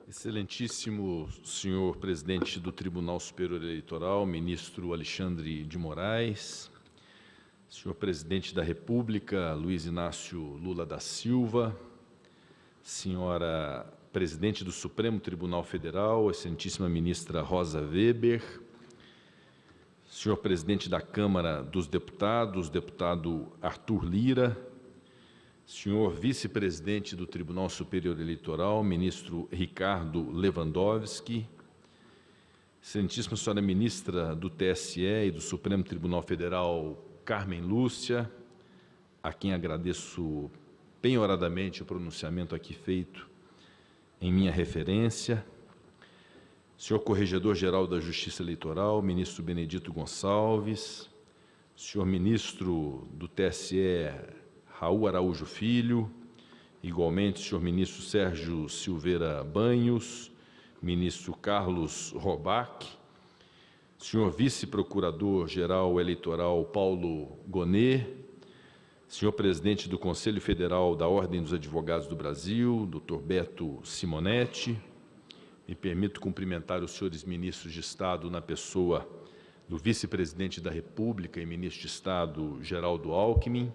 Excelentíssimo senhor presidente do Tribunal Superior Eleitoral, ministro Alexandre de Moraes, senhor presidente da República, Luiz Inácio Lula da Silva, senhora presidente do Supremo Tribunal Federal, excelentíssima ministra Rosa Weber, senhor presidente da Câmara dos Deputados, deputado Arthur Lira, senhor vice-presidente do Tribunal Superior Eleitoral, ministro Ricardo Lewandowski, excelentíssima senhora ministra do TSE e do Supremo Tribunal Federal, Carmen Lúcia, a quem agradeço penhoradamente o pronunciamento aqui feito em minha referência, senhor Corregedor-Geral da Justiça Eleitoral, ministro Benedito Gonçalves, senhor ministro do TSE, Raul Araújo Filho, igualmente senhor ministro Sérgio Silveira Banhos, ministro Carlos Robac, senhor vice-procurador-geral eleitoral Paulo Gonet, senhor presidente do Conselho Federal da Ordem dos Advogados do Brasil, doutor Beto Simonetti, me permito cumprimentar os senhores ministros de Estado na pessoa do vice-presidente da República e ministro de Estado Geraldo Alckmin,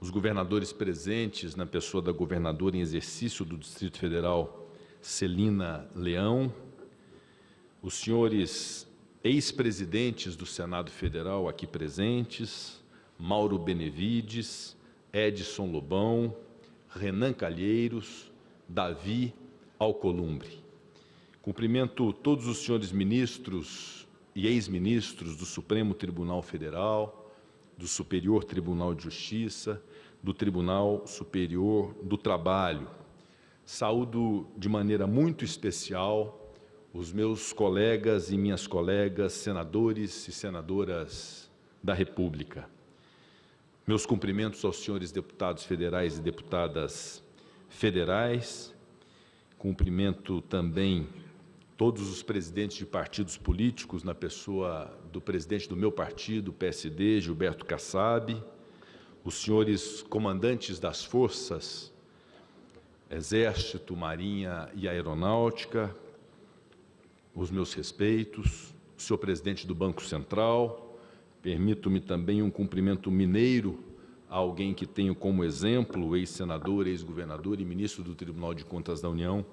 os governadores presentes na pessoa da governadora em exercício do Distrito Federal, Celina Leão, os senhores ex-presidentes do Senado Federal aqui presentes, Mauro Benevides, Edson Lobão, Renan Calheiros, Davi Alcolumbre. Cumprimento todos os senhores ministros e ex-ministros do Supremo Tribunal Federal, do Superior Tribunal de Justiça, do Tribunal Superior do Trabalho. Saúdo de maneira muito especial os meus colegas e minhas colegas, senadores e senadoras da República. Meus cumprimentos aos senhores deputados federais e deputadas federais. Cumprimento também todos os presidentes de partidos políticos, na pessoa do presidente do meu partido, PSD, Gilberto Kassab, os senhores comandantes das forças, Exército, Marinha e Aeronáutica, os meus respeitos, o senhor presidente do Banco Central, permito-me também um cumprimento mineiro a alguém que tenho como exemplo, ex-senador, ex-governador e ministro do Tribunal de Contas da União,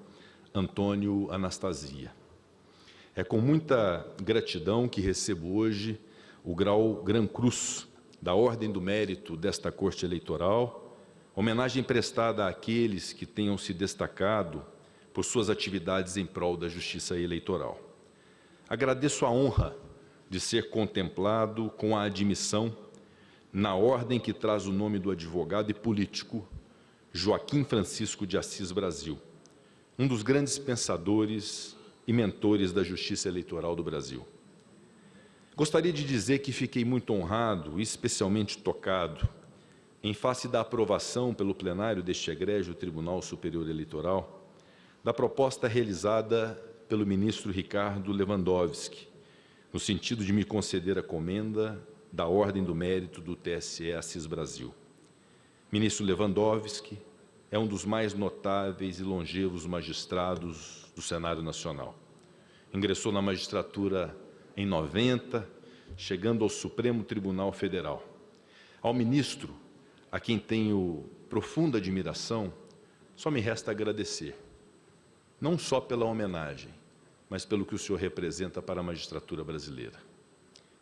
Antônio Anastasia. É com muita gratidão que recebo hoje o grau Gran Cruz da Ordem do Mérito desta Corte Eleitoral, homenagem prestada àqueles que tenham se destacado por suas atividades em prol da justiça eleitoral. Agradeço a honra de ser contemplado com a admissão na ordem que traz o nome do advogado e político Joaquim Francisco de Assis Brasil, um dos grandes pensadores e mentores da justiça eleitoral do Brasil. Gostaria de dizer que fiquei muito honrado e especialmente tocado em face da aprovação pelo plenário deste egrégio Tribunal Superior Eleitoral da proposta realizada pelo ministro Ricardo Lewandowski, no sentido de me conceder a comenda da Ordem do Mérito do TSE Assis Brasil. Ministro Lewandowski é um dos mais notáveis e longevos magistrados do cenário nacional. Ingressou na magistratura em 90, chegando ao Supremo Tribunal Federal. Ao ministro, a quem tenho profunda admiração, só me resta agradecer, não só pela homenagem, mas pelo que o senhor representa para a magistratura brasileira.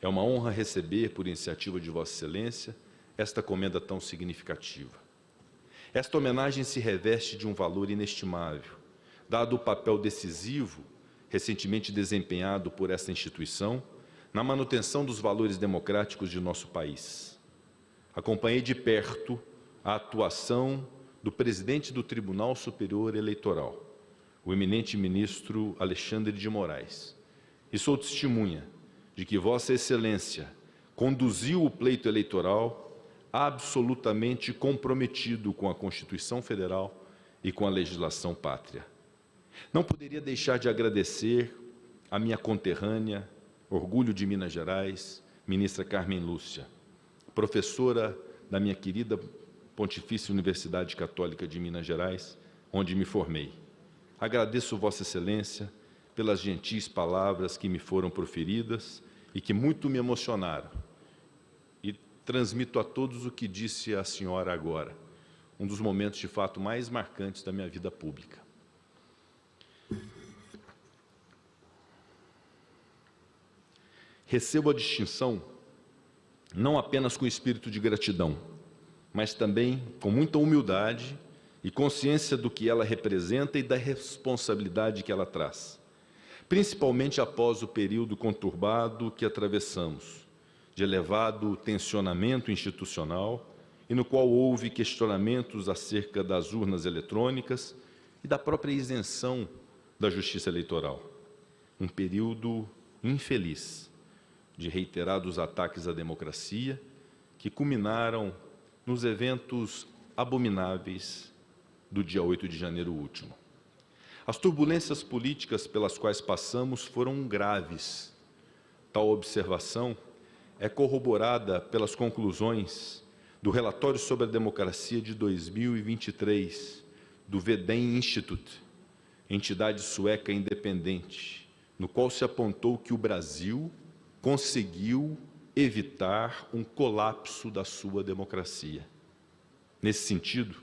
É uma honra receber, por iniciativa de Vossa Excelência, esta comenda tão significativa. Esta homenagem se reveste de um valor inestimável, dado o papel decisivo recentemente desempenhado por esta instituição na manutenção dos valores democráticos de nosso país. Acompanhei de perto a atuação do presidente do Tribunal Superior Eleitoral, o eminente ministro Alexandre de Moraes, e sou testemunha de que Vossa Excelência conduziu o pleito eleitoral absolutamente comprometido com a Constituição Federal e com a legislação pátria. Não poderia deixar de agradecer a minha conterrânea, orgulho de Minas Gerais, ministra Carmen Lúcia, professora da minha querida Pontifícia Universidade Católica de Minas Gerais, onde me formei. agradeço Vossa Excelência pelas gentis palavras que me foram proferidas e que muito me emocionaram. E transmito a todos o que disse a senhora agora, um dos momentos, de fato, mais marcantes da minha vida pública. Recebo a distinção não apenas com espírito de gratidão, mas também com muita humildade e consciência do que ela representa e da responsabilidade que ela traz, principalmente após o período conturbado que atravessamos, de elevado tensionamento institucional e no qual houve questionamentos acerca das urnas eletrônicas e da própria isenção da Justiça Eleitoral. Um período infeliz, de reiterados ataques à democracia, que culminaram nos eventos abomináveis do dia 8 de janeiro último. As turbulências políticas pelas quais passamos foram graves. Tal observação é corroborada pelas conclusões do relatório sobre a democracia de 2023, do Vedén Institute, entidade sueca independente, no qual se apontou que o Brasil conseguiu evitar um colapso da sua democracia. Nesse sentido,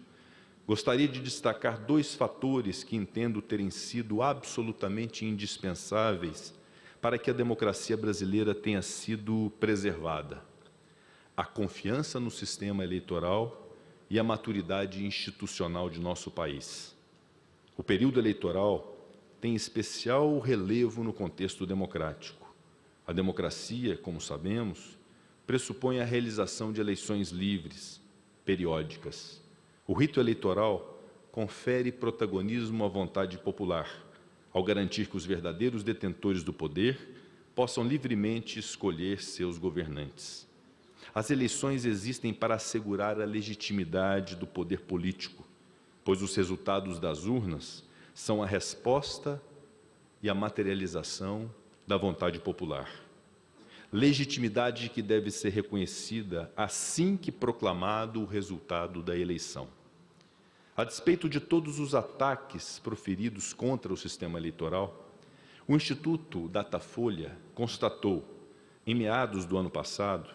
gostaria de destacar dois fatores que entendo terem sido absolutamente indispensáveis para que a democracia brasileira tenha sido preservada: a confiança no sistema eleitoral e a maturidade institucional de nosso país. O período eleitoral tem especial relevo no contexto democrático. A democracia, como sabemos, pressupõe a realização de eleições livres, periódicas. O rito eleitoral confere protagonismo à vontade popular, ao garantir que os verdadeiros detentores do poder possam livremente escolher seus governantes. As eleições existem para assegurar a legitimidade do poder político, pois os resultados das urnas são a resposta e a materialização da vontade popular. Legitimidade que deve ser reconhecida assim que proclamado o resultado da eleição. A despeito de todos os ataques proferidos contra o sistema eleitoral, o Instituto Datafolha constatou, em meados do ano passado,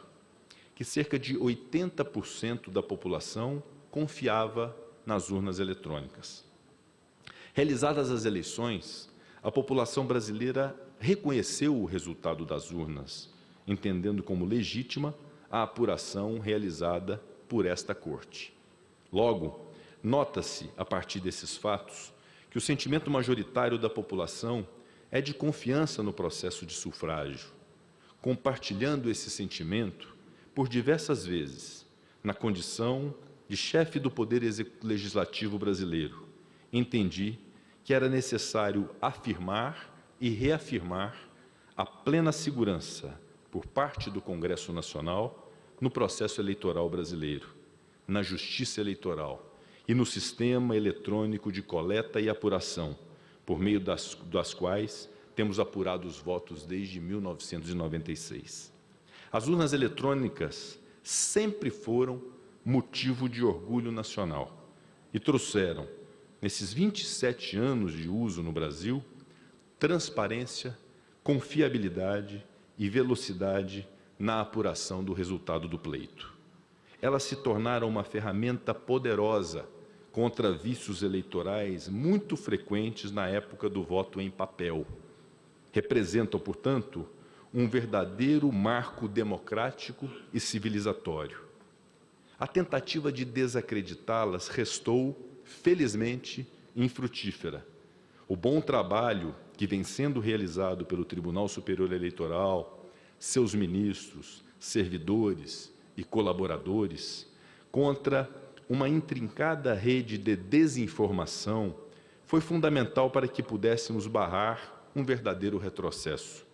que cerca de 80% da população confiava nas urnas eletrônicas. Realizadas as eleições, a população brasileira reconheceu o resultado das urnas, entendendo como legítima a apuração realizada por esta Corte. Logo, nota-se, a partir desses fatos, que o sentimento majoritário da população é de confiança no processo de sufrágio. Compartilhando esse sentimento, por diversas vezes, na condição de chefe do Poder Legislativo brasileiro, entendi que era necessário afirmar e reafirmar a plena segurança por parte do Congresso Nacional no processo eleitoral brasileiro, na justiça eleitoral e no sistema eletrônico de coleta e apuração, por meio das quais temos apurado os votos desde 1996. As urnas eletrônicas sempre foram motivo de orgulho nacional e trouxeram, nesses 27 anos de uso no Brasil, transparência, confiabilidade e velocidade na apuração do resultado do pleito. Elas se tornaram uma ferramenta poderosa contra vícios eleitorais muito frequentes na época do voto em papel. Representam, portanto, um verdadeiro marco democrático e civilizatório. A tentativa de desacreditá-las restou, felizmente, infrutífera. O bom trabalho que vem sendo realizado pelo Tribunal Superior Eleitoral, seus ministros, servidores e colaboradores, contra uma intrincada rede de desinformação, foi fundamental para que pudéssemos barrar um verdadeiro retrocesso.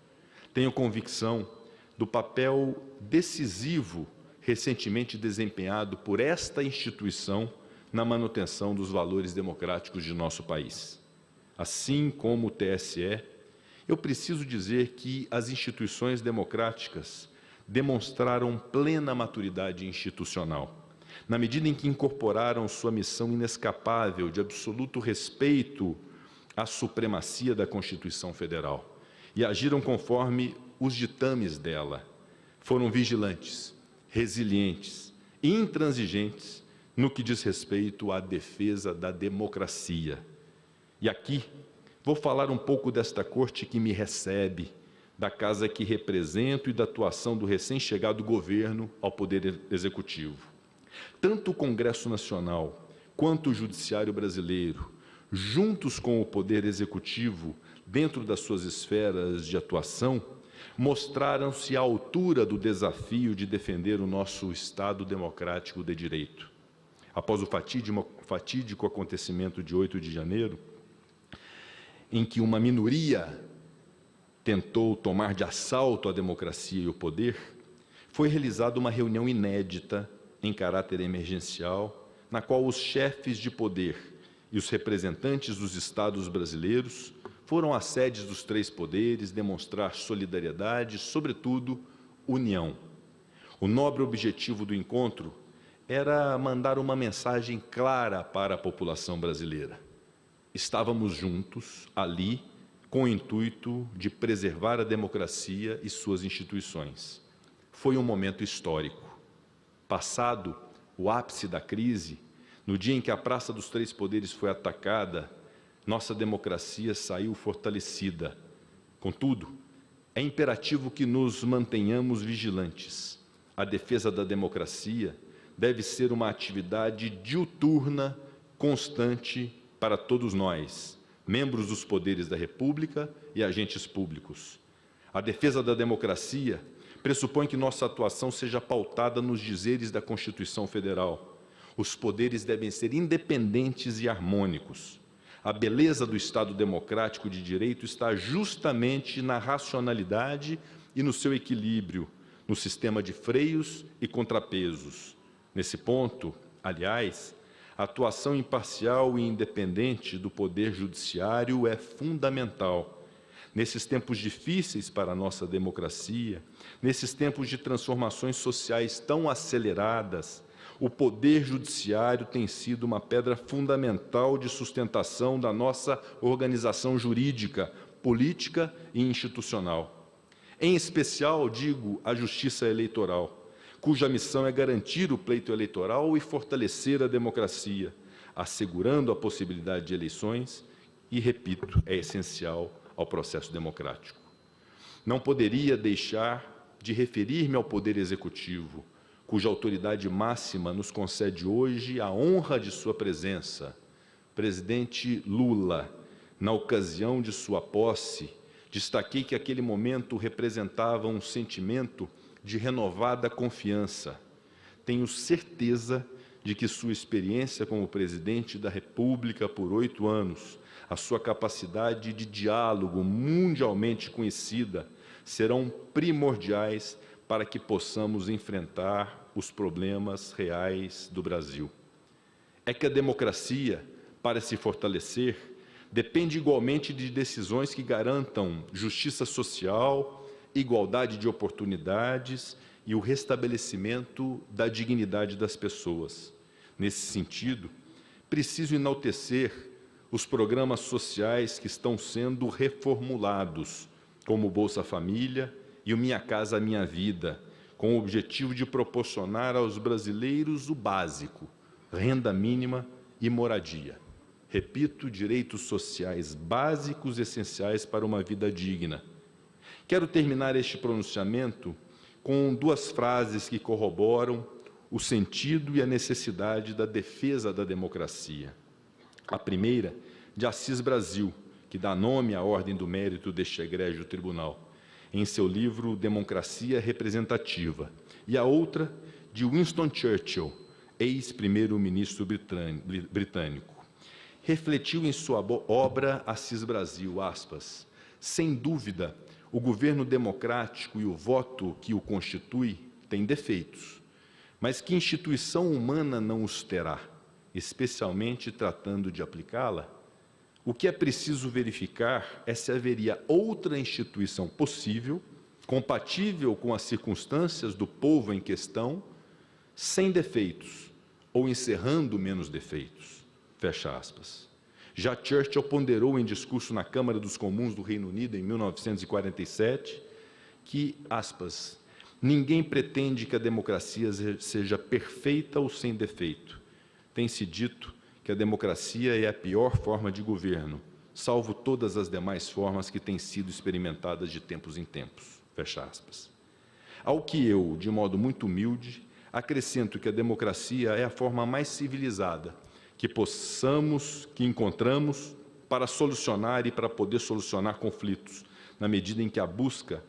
Tenho convicção do papel decisivo recentemente desempenhado por esta instituição na manutenção dos valores democráticos de nosso país. Assim como o TSE, eu preciso dizer que as instituições democráticas demonstraram plena maturidade institucional, na medida em que incorporaram sua missão inescapável de absoluto respeito a supremacia da Constituição Federal e agiram conforme os ditames dela. Foram vigilantes, resilientes e intransigentes no que diz respeito à defesa da democracia. E aqui vou falar um pouco desta corte que me recebe, da casa que represento e da atuação do recém-chegado governo ao Poder Executivo. Tanto o Congresso Nacional quanto o Judiciário brasileiro, juntos com o Poder Executivo, dentro das suas esferas de atuação, mostraram-se à altura do desafio de defender o nosso Estado democrático de direito. Após o fatídico acontecimento de 8 de janeiro, em que uma minoria tentou tomar de assalto a democracia e o poder, foi realizada uma reunião inédita em caráter emergencial, na qual os chefes de poder e os representantes dos estados brasileiros foram às sedes dos 3 poderes demonstrar solidariedade e, sobretudo, união. O nobre objetivo do encontro era mandar uma mensagem clara para a população brasileira. Estávamos juntos, ali, com o intuito de preservar a democracia e suas instituições. Foi um momento histórico. Passado o ápice da crise, no dia em que a Praça dos 3 Poderes foi atacada, nossa democracia saiu fortalecida. Contudo, é imperativo que nos mantenhamos vigilantes. A defesa da democracia deve ser uma atividade diuturna, constante para todos nós, membros dos poderes da República e agentes públicos. A defesa da democracia pressupõe que nossa atuação seja pautada nos dizeres da Constituição Federal. Os poderes devem ser independentes e harmônicos. A beleza do Estado democrático de direito está justamente na racionalidade e no seu equilíbrio, no sistema de freios e contrapesos. Nesse ponto, aliás, a atuação imparcial e independente do Poder Judiciário é fundamental. Nesses tempos difíceis para a nossa democracia, nesses tempos de transformações sociais tão aceleradas, o Poder Judiciário tem sido uma pedra fundamental de sustentação da nossa organização jurídica, política e institucional. Em especial, digo, a Justiça Eleitoral, cuja missão é garantir o pleito eleitoral e fortalecer a democracia, assegurando a possibilidade de eleições e, repito, é essencial ao processo democrático. Não poderia deixar de referir-me ao Poder Executivo, cuja autoridade máxima nos concede hoje a honra de sua presença. Presidente Lula, na ocasião de sua posse, destaquei que aquele momento representava um sentimento de renovada confiança. Tenho certeza de que sua experiência como presidente da República por 8 anos, a sua capacidade de diálogo mundialmente conhecida, serão primordiais para que possamos enfrentar os problemas reais do Brasil. É que a democracia, para se fortalecer, depende igualmente de decisões que garantam justiça social, igualdade de oportunidades e o restabelecimento da dignidade das pessoas. Nesse sentido, preciso enaltecer os programas sociais que estão sendo reformulados, como o Bolsa Família e o Minha Casa Minha Vida, com o objetivo de proporcionar aos brasileiros o básico, renda mínima e moradia. Repito, direitos sociais básicos essenciais para uma vida digna. Quero terminar este pronunciamento com 2 frases que corroboram o sentido e a necessidade da defesa da democracia. A primeira, de Assis Brasil, que dá nome à Ordem do Mérito deste egrégio tribunal, em seu livro Democracia Representativa, e a outra, de Winston Churchill, ex-primeiro-ministro britânico. Refletiu em sua obra Assis Brasil, aspas, sem dúvida, o governo democrático e o voto que o constitui têm defeitos, mas que instituição humana não os terá, especialmente tratando de aplicá-la? O que é preciso verificar é se haveria outra instituição possível, compatível com as circunstâncias do povo em questão, sem defeitos, ou encerrando menos defeitos. Fecha aspas. Já Churchill ponderou em discurso na Câmara dos Comuns do Reino Unido, em 1947, que, aspas, ninguém pretende que a democracia seja perfeita ou sem defeito. Tem-se dito que a democracia é a pior forma de governo, salvo todas as demais formas que têm sido experimentadas de tempos em tempos. Fecha aspas. Ao que eu, de modo muito humilde, acrescento que a democracia é a forma mais civilizada que encontramos para solucionar e para poder solucionar conflitos, na medida em que a busca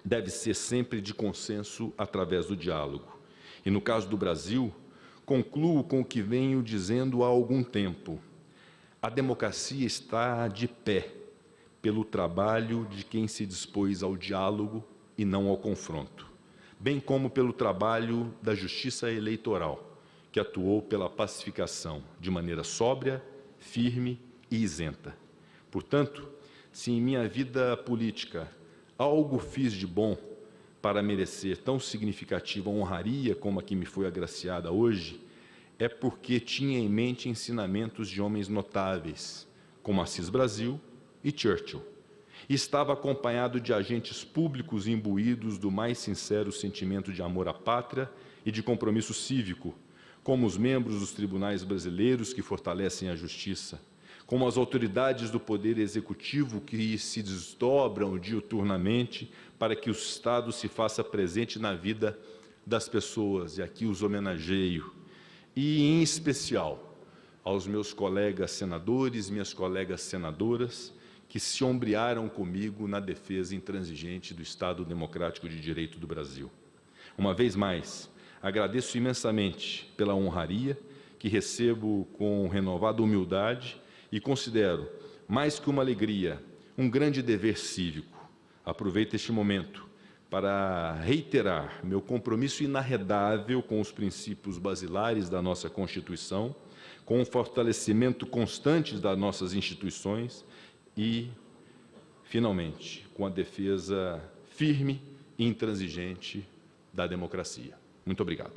deve ser sempre de consenso através do diálogo. E no caso do Brasil, concluo com o que venho dizendo há algum tempo. A democracia está de pé pelo trabalho de quem se dispôs ao diálogo e não ao confronto, bem como pelo trabalho da Justiça Eleitoral, que atuou pela pacificação de maneira sóbria, firme e isenta. Portanto, se em minha vida política algo fiz de bom para merecer tão significativa honraria como a que me foi agraciada hoje, é porque tinha em mente ensinamentos de homens notáveis, como Assis Brasil e Churchill. E estava acompanhado de agentes públicos imbuídos do mais sincero sentimento de amor à pátria e de compromisso cívico, como os membros dos tribunais brasileiros que fortalecem a justiça, como as autoridades do Poder Executivo que se desdobram diuturnamente para que o Estado se faça presente na vida das pessoas, e aqui os homenageio, e, em especial, aos meus colegas senadores, minhas colegas senadoras, que se ombrearam comigo na defesa intransigente do Estado Democrático de Direito do Brasil. Uma vez mais, agradeço imensamente pela honraria que recebo com renovada humildade e considero, mais que uma alegria, um grande dever cívico. Aproveito este momento para reiterar meu compromisso inarredável com os princípios basilares da nossa Constituição, com o fortalecimento constante das nossas instituições e, finalmente, com a defesa firme e intransigente da democracia. Muito obrigado.